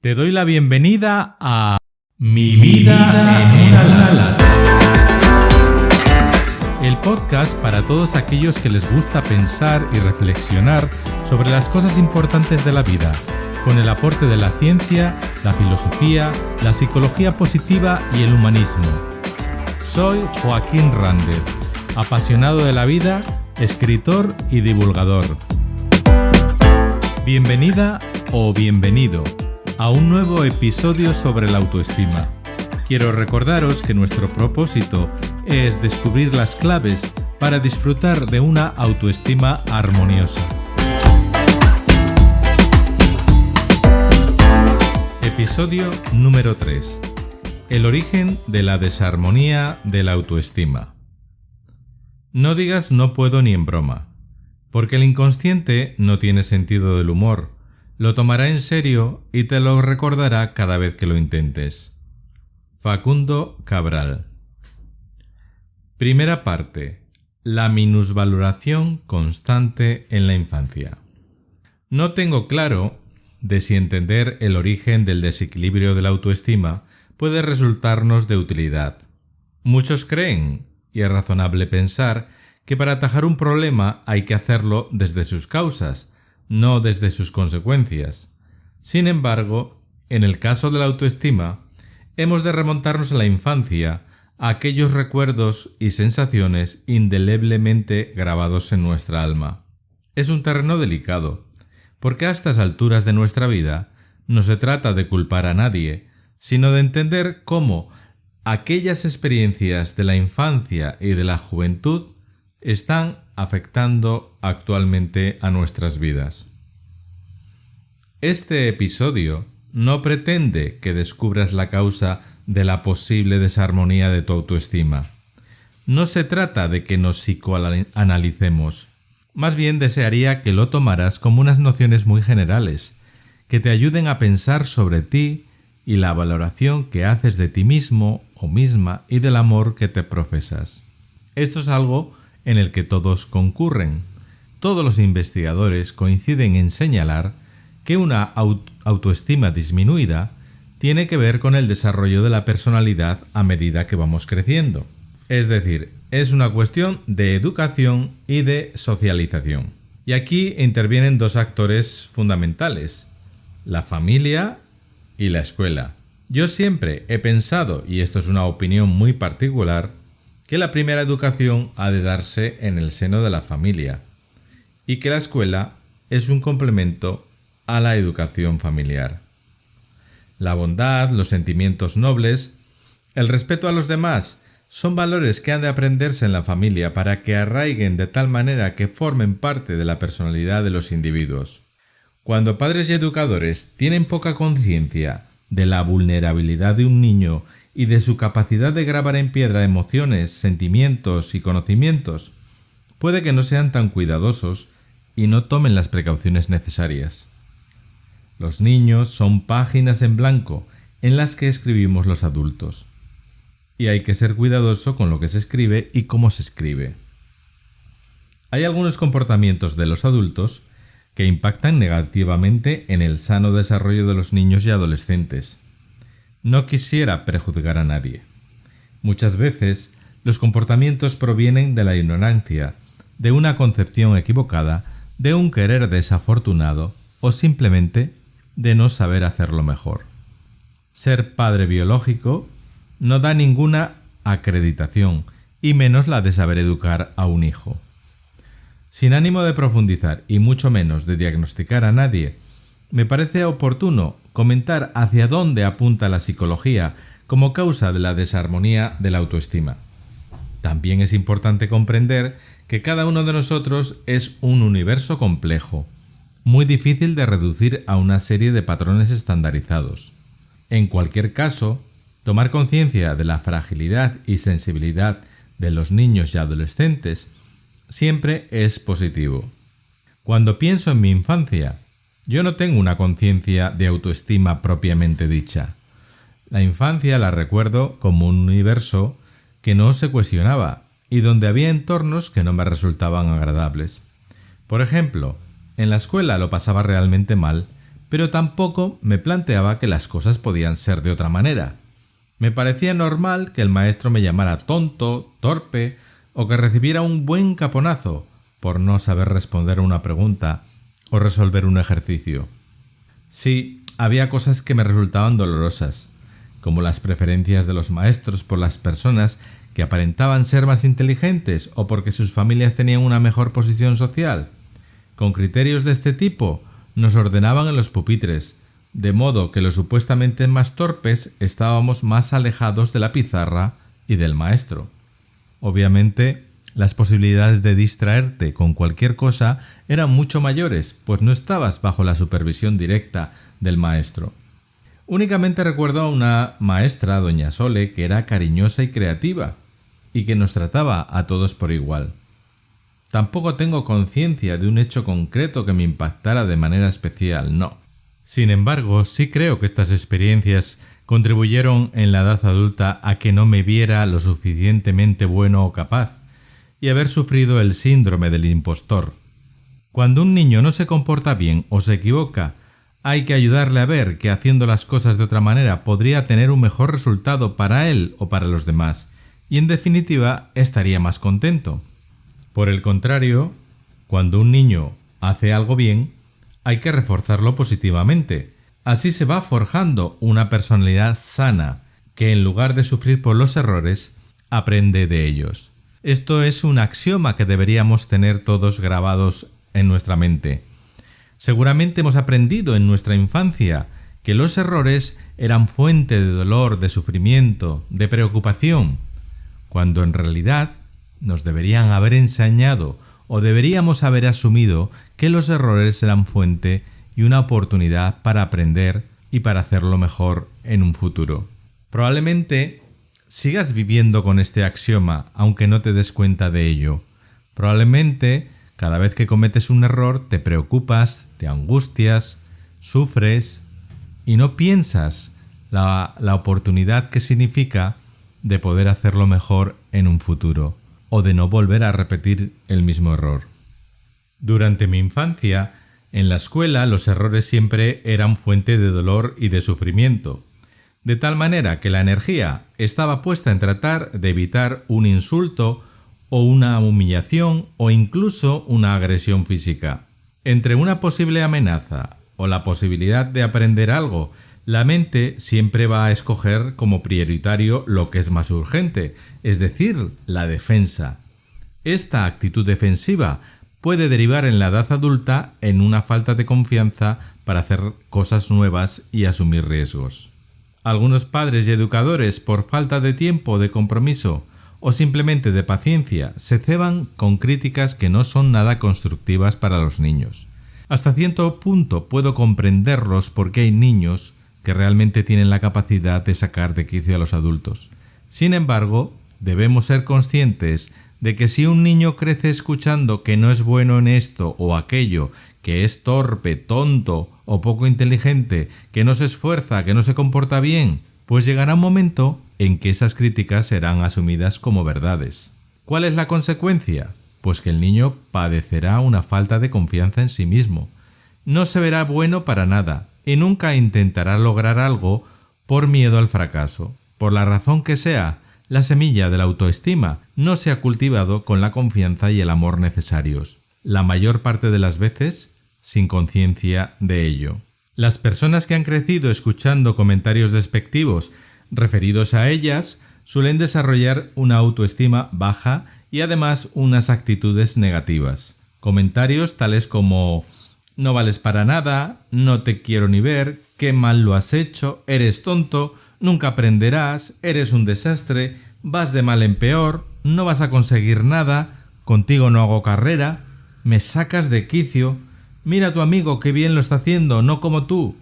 Te doy la bienvenida a Mi vida en una lata. El podcast para todos aquellos que les gusta pensar y reflexionar sobre las cosas importantes de la vida, con el aporte de la ciencia, la filosofía, la psicología positiva y el humanismo. Soy Joaquín Randez, apasionado de la vida, escritor y divulgador. Bienvenida o bienvenido a un nuevo episodio sobre la autoestima. Quiero recordaros que nuestro propósito es descubrir las claves para disfrutar de una autoestima armoniosa. Episodio número 3. El origen de la desarmonía de la autoestima. No digas no puedo ni en broma, porque el inconsciente no tiene sentido del humor. Lo tomará en serio y te lo recordará cada vez que lo intentes. Facundo Cabral. Primera parte. La minusvaloración constante en la infancia. No tengo claro de si entender el origen del desequilibrio de la autoestima puede resultarnos de utilidad. Muchos creen, y es razonable pensar, que para atajar un problema hay que hacerlo desde sus causas, no desde sus consecuencias. Sin embargo, en el caso de la autoestima, hemos de remontarnos a la infancia, a aquellos recuerdos y sensaciones indeleblemente grabados en nuestra alma. Es un terreno delicado, porque a estas alturas de nuestra vida no se trata de culpar a nadie, sino de entender cómo aquellas experiencias de la infancia y de la juventud están afectando actualmente a nuestras vidas. Este episodio no pretende que descubras la causa de la posible desarmonía de tu autoestima. No se trata de que nos psicoanalicemos. Más bien desearía que lo tomaras como unas nociones muy generales, que te ayuden a pensar sobre ti y la valoración que haces de ti mismo o misma y del amor que te profesas. Esto es algo en el que todos concurren. Todos los investigadores coinciden en señalar que una autoestima disminuida tiene que ver con el desarrollo de la personalidad a medida que vamos creciendo. Es decir, es una cuestión de educación y de socialización. Y aquí intervienen dos actores fundamentales: la familia y la escuela. Yo siempre he pensado, y esto es una opinión muy particular, que la primera educación ha de darse en el seno de la familia y que la escuela es un complemento a la educación familiar. La bondad, los sentimientos nobles, el respeto a los demás son valores que han de aprenderse en la familia para que arraiguen de tal manera que formen parte de la personalidad de los individuos. Cuando padres y educadores tienen poca conciencia de la vulnerabilidad de un niño y de su capacidad de grabar en piedra emociones, sentimientos y conocimientos, puede que no sean tan cuidadosos y no tomen las precauciones necesarias. Los niños son páginas en blanco en las que escribimos los adultos, y hay que ser cuidadoso con lo que se escribe y cómo se escribe. Hay algunos comportamientos de los adultos que impactan negativamente en el sano desarrollo de los niños y adolescentes. No quisiera prejuzgar a nadie. Muchas veces los comportamientos provienen de la ignorancia, de una concepción equivocada, de un querer desafortunado o simplemente de no saber hacerlo mejor. Ser padre biológico no da ninguna acreditación, y menos la de saber educar a un hijo. Sin ánimo de profundizar y mucho menos de diagnosticar a nadie, me parece oportuno comentar hacia dónde apunta la psicología como causa de la desarmonía de la autoestima. También es importante comprender que cada uno de nosotros es un universo complejo, muy difícil de reducir a una serie de patrones estandarizados. En cualquier caso, tomar conciencia de la fragilidad y sensibilidad de los niños y adolescentes siempre es positivo. Cuando pienso en mi infancia, yo no tengo una conciencia de autoestima propiamente dicha. La infancia la recuerdo como un universo que no se cuestionaba y donde había entornos que no me resultaban agradables. Por ejemplo, en la escuela lo pasaba realmente mal pero tampoco me planteaba que las cosas podían ser de otra manera. Me parecía normal que el maestro me llamara tonto, torpe, o que recibiera un buen caponazo por no saber responder a una pregunta o resolver un ejercicio. Sí, había cosas que me resultaban dolorosas, como las preferencias de los maestros por las personas que aparentaban ser más inteligentes o porque sus familias tenían una mejor posición social. Con criterios de este tipo nos ordenaban en los pupitres, de modo que los supuestamente más torpes estábamos más alejados de la pizarra y del maestro. Obviamente, las posibilidades de distraerte con cualquier cosa eran mucho mayores, pues no estabas bajo la supervisión directa del maestro. Únicamente recuerdo a una maestra, doña Sole, que era cariñosa y creativa, y que nos trataba a todos por igual. Tampoco tengo conciencia de un hecho concreto que me impactara de manera especial, no. Sin embargo, sí creo que estas experiencias contribuyeron en la edad adulta a que no me viera lo suficientemente bueno o capaz, y haber sufrido el síndrome del impostor. Cuando un niño no se comporta bien o se equivoca, hay que ayudarle a ver que haciendo las cosas de otra manera podría tener un mejor resultado para él o para los demás, y en definitiva estaría más contento. Por el contrario, cuando un niño hace algo bien, hay que reforzarlo positivamente. Así se va forjando una personalidad sana, que en lugar de sufrir por los errores, aprende de ellos. Esto es un axioma que deberíamos tener todos grabados en nuestra mente. Seguramente hemos aprendido en nuestra infancia que los errores eran fuente de dolor, de sufrimiento, de preocupación, cuando en realidad nos deberían haber enseñado o deberíamos haber asumido que los errores eran fuente y una oportunidad para aprender y para hacerlo mejor en un futuro. Probablemente sigas viviendo con este axioma, aunque no te des cuenta de ello. Probablemente cada vez que cometes un error te preocupas, te angustias, sufres y no piensas la oportunidad que significa de poder hacerlo mejor en un futuro o de no volver a repetir el mismo error. Durante mi infancia, en la escuela los errores siempre eran fuente de dolor y de sufrimiento, de tal manera que la energía estaba puesta en tratar de evitar un insulto o una humillación o incluso una agresión física. Entre una posible amenaza o la posibilidad de aprender algo, la mente siempre va a escoger como prioritario lo que es más urgente, es decir, la defensa. Esta actitud defensiva puede derivar en la edad adulta en una falta de confianza para hacer cosas nuevas y asumir riesgos. Algunos padres y educadores, por falta de tiempo o de compromiso, o simplemente de paciencia, se ceban con críticas que no son nada constructivas para los niños. Hasta cierto punto puedo comprenderlos porque hay niños que realmente tienen la capacidad de sacar de quicio a los adultos. Sin embargo, debemos ser conscientes de que si un niño crece escuchando que no es bueno en esto o aquello, que es torpe, tonto o poco inteligente, que no se esfuerza, que no se comporta bien, pues llegará un momento en que esas críticas serán asumidas como verdades. ¿Cuál es la consecuencia? Pues que el niño padecerá una falta de confianza en sí mismo. No se verá bueno para nada y nunca intentará lograr algo por miedo al fracaso. Por la razón que sea, la semilla de la autoestima no se ha cultivado con la confianza y el amor necesarios, la mayor parte de las veces sin conciencia de ello. Las personas que han crecido escuchando comentarios despectivos referidos a ellas suelen desarrollar una autoestima baja y además unas actitudes negativas. Comentarios tales como «no vales para nada», «no te quiero ni ver», «qué mal lo has hecho», «eres tonto», «nunca aprenderás», «eres un desastre», «vas de mal en peor», «no vas a conseguir nada», «contigo no hago carrera», «me sacas de quicio», «mira a tu amigo qué bien lo está haciendo, no como tú»,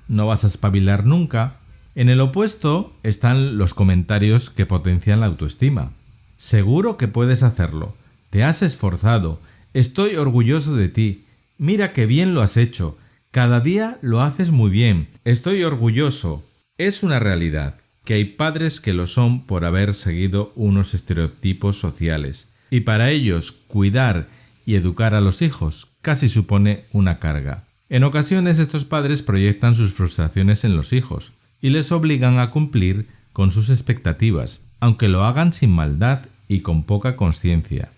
«no vas a espabilar nunca». En el opuesto están los comentarios que potencian la autoestima. «Seguro que puedes hacerlo», «te has esforzado», «estoy orgulloso de ti», «mira qué bien lo has hecho», «cada día lo haces muy bien», «estoy orgulloso». Es una realidad que hay padres que lo son por haber seguido unos estereotipos sociales, y para ellos cuidar y educar a los hijos casi supone una carga. En ocasiones estos padres proyectan sus frustraciones en los hijos y les obligan a cumplir con sus expectativas, aunque lo hagan sin maldad y con poca conciencia.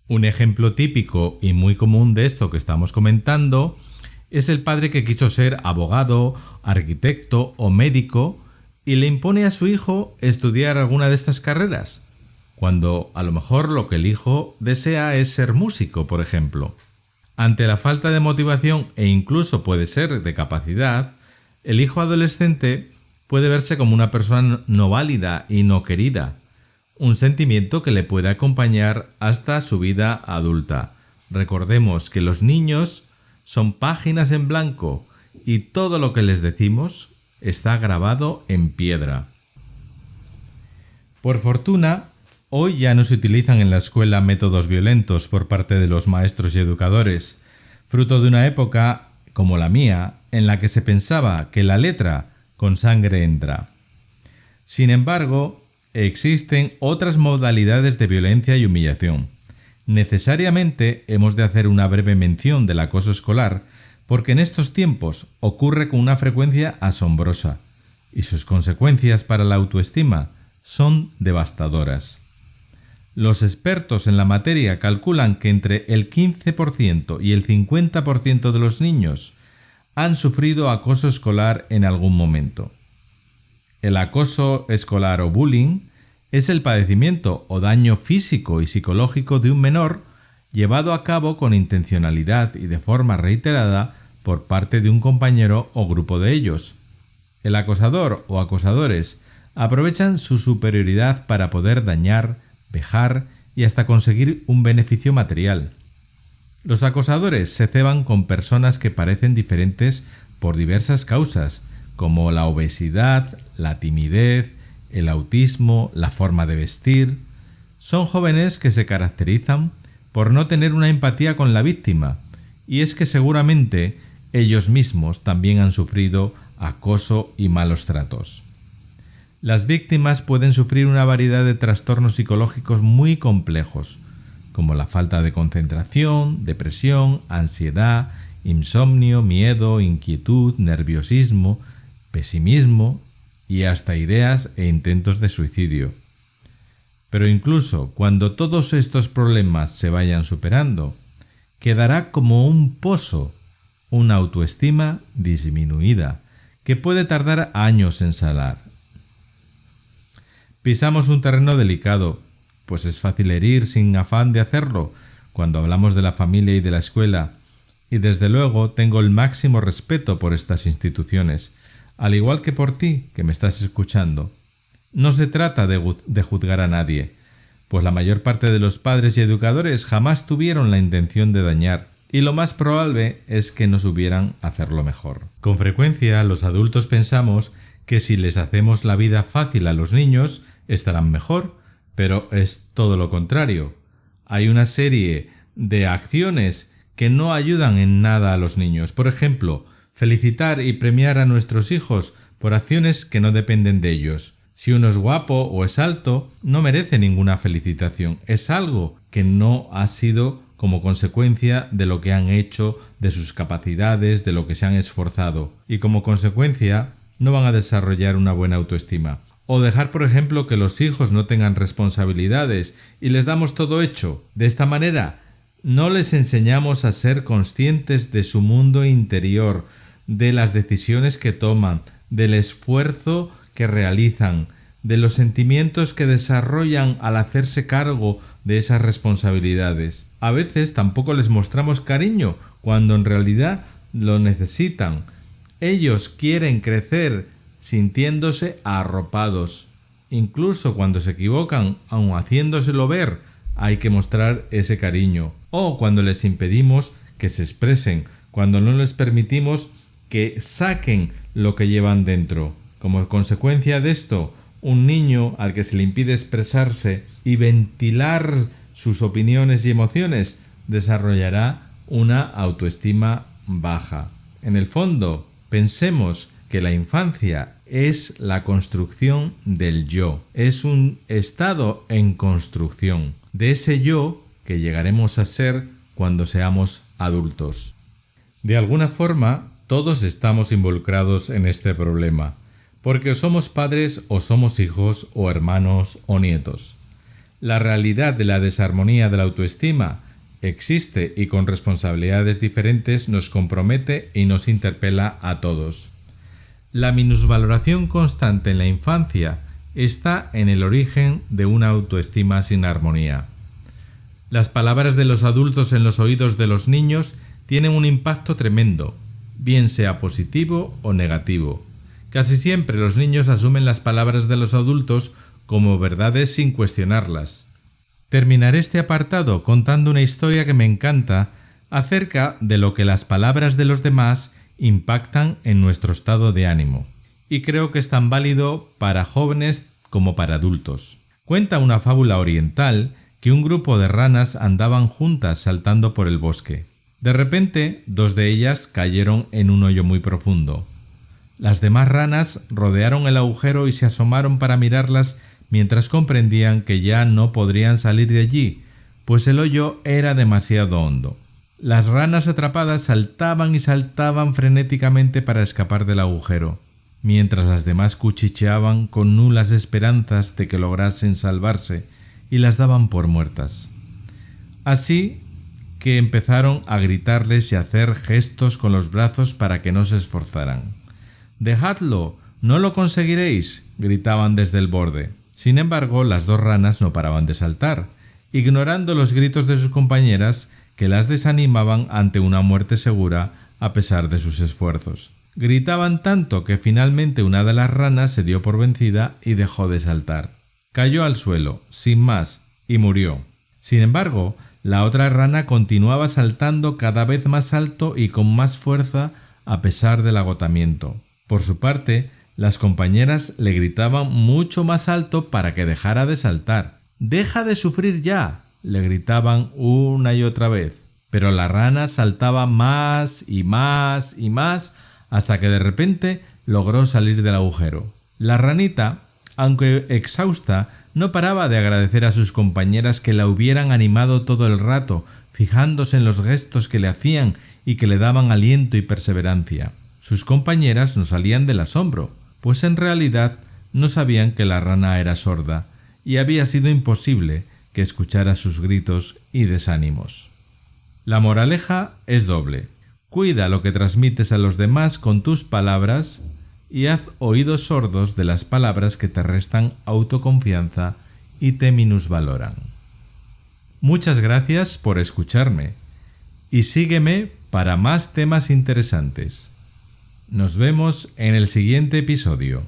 Un ejemplo típico y muy común de esto que estamos comentando es el padre que quiso ser abogado, arquitecto o médico y le impone a su hijo estudiar alguna de estas carreras, cuando a lo mejor lo que el hijo desea es ser músico, por ejemplo. Ante la falta de motivación e incluso puede ser de capacidad, el hijo adolescente puede verse como una persona no válida y no querida, un sentimiento que le puede acompañar hasta su vida adulta. Recordemos que los niños son páginas en blanco y todo lo que les decimos está grabado en piedra. Por fortuna, hoy ya no se utilizan en la escuela métodos violentos por parte de los maestros y educadores, fruto de una época, como la mía, en la que se pensaba que la letra con sangre entra. Sin embargo, existen otras modalidades de violencia y humillación. Necesariamente hemos de hacer una breve mención del acoso escolar, porque en estos tiempos ocurre con una frecuencia asombrosa, y sus consecuencias para la autoestima son devastadoras. Los expertos en la materia calculan que entre el 15% y el 50% de los niños han sufrido acoso escolar en algún momento. El acoso escolar o bullying es el padecimiento o daño físico y psicológico de un menor llevado a cabo con intencionalidad y de forma reiterada por parte de un compañero o grupo de ellos. El acosador o acosadores aprovechan su superioridad para poder dañar, vejar y hasta conseguir un beneficio material. Los acosadores se ceban con personas que parecen diferentes por diversas causas, como la obesidad, la timidez, el autismo, la forma de vestir. Son jóvenes que se caracterizan por no tener una empatía con la víctima, y es que seguramente ellos mismos también han sufrido acoso y malos tratos. Las víctimas pueden sufrir una variedad de trastornos psicológicos muy complejos, como la falta de concentración, depresión, ansiedad, insomnio, miedo, inquietud, nerviosismo, pesimismo y hasta ideas e intentos de suicidio. Pero incluso cuando todos estos problemas se vayan superando, quedará como un pozo, una autoestima disminuida, que puede tardar años en sanar. Pisamos un terreno delicado, pues es fácil herir sin afán de hacerlo cuando hablamos de la familia y de la escuela, y desde luego tengo el máximo respeto por estas instituciones, al igual que por ti que me estás escuchando. No se trata de juzgar a nadie, pues la mayor parte de los padres y educadores jamás tuvieron la intención de dañar, y lo más probable es que no supieran hacerlo mejor. Con frecuencia los adultos pensamos que si les hacemos la vida fácil a los niños, estarán mejor, pero es todo lo contrario. Hay una serie de acciones que no ayudan en nada a los niños. Por ejemplo, felicitar y premiar a nuestros hijos por acciones que no dependen de ellos. Si uno es guapo o es alto, no merece ninguna felicitación. Es algo que no ha sido como consecuencia de lo que han hecho, de sus capacidades, de lo que se han esforzado. Y como consecuencia, no van a desarrollar una buena autoestima. O dejar, por ejemplo, que los hijos no tengan responsabilidades y les damos todo hecho. De esta manera, no les enseñamos a ser conscientes de su mundo interior, de las decisiones que toman, del esfuerzo que realizan, de los sentimientos que desarrollan al hacerse cargo de esas responsabilidades. A veces tampoco les mostramos cariño cuando en realidad lo necesitan. Ellos quieren crecer sintiéndose arropados. Incluso cuando se equivocan, aun haciéndoselo ver, hay que mostrar ese cariño. O cuando les impedimos que se expresen, cuando no les permitimos que saquen lo que llevan dentro. Como consecuencia de esto, un niño al que se le impide expresarse y ventilar sus opiniones y emociones desarrollará una autoestima baja. En el fondo, pensemos que la infancia es la construcción del yo, es un estado en construcción de ese yo que llegaremos a ser cuando seamos adultos. De alguna forma, todos estamos involucrados en este problema, porque o somos padres o somos hijos o hermanos o nietos. La realidad de la desarmonía de la autoestima existe y con responsabilidades diferentes nos compromete y nos interpela a todos. La minusvaloración constante en la infancia está en el origen de una autoestima sin armonía. Las palabras de los adultos en los oídos de los niños tienen un impacto tremendo, bien sea positivo o negativo. Casi siempre los niños asumen las palabras de los adultos como verdades sin cuestionarlas. Terminaré este apartado contando una historia que me encanta acerca de lo que las palabras de los demás impactan en nuestro estado de ánimo, y creo que es tan válido para jóvenes como para adultos. Cuenta una fábula oriental que un grupo de ranas andaban juntas saltando por el bosque. De repente, 2 de ellas cayeron en un hoyo muy profundo. Las demás ranas rodearon el agujero y se asomaron para mirarlas mientras comprendían que ya no podrían salir de allí, pues el hoyo era demasiado hondo. Las ranas atrapadas saltaban y saltaban frenéticamente para escapar del agujero, mientras las demás cuchicheaban con nulas esperanzas de que lograsen salvarse y las daban por muertas. Así que empezaron a gritarles y a hacer gestos con los brazos para que no se esforzaran. «¡Dejadlo! ¡No lo conseguiréis!», gritaban desde el borde. Sin embargo, las 2 ranas no paraban de saltar, ignorando los gritos de sus compañeras que las desanimaban ante una muerte segura a pesar de sus esfuerzos. Gritaban tanto que finalmente una de las ranas se dio por vencida y dejó de saltar. Cayó al suelo, sin más, y murió. Sin embargo, la otra rana continuaba saltando cada vez más alto y con más fuerza a pesar del agotamiento. Por su parte, las compañeras le gritaban mucho más alto para que dejara de saltar. «¡Deja de sufrir ya!», le gritaban una y otra vez. Pero la rana saltaba más y más y más hasta que de repente logró salir del agujero. La ranita, aunque exhausta, no paraba de agradecer a sus compañeras que la hubieran animado todo el rato, fijándose en los gestos que le hacían y que le daban aliento y perseverancia. Sus compañeras no salían del asombro, pues en realidad no sabían que la rana era sorda y había sido imposible que escuchara sus gritos y desánimos. La moraleja es doble. Cuida lo que transmites a los demás con tus palabras y haz oídos sordos de las palabras que te restan autoconfianza y te minusvaloran. Muchas gracias por escucharme y sígueme para más temas interesantes. Nos vemos en el siguiente episodio.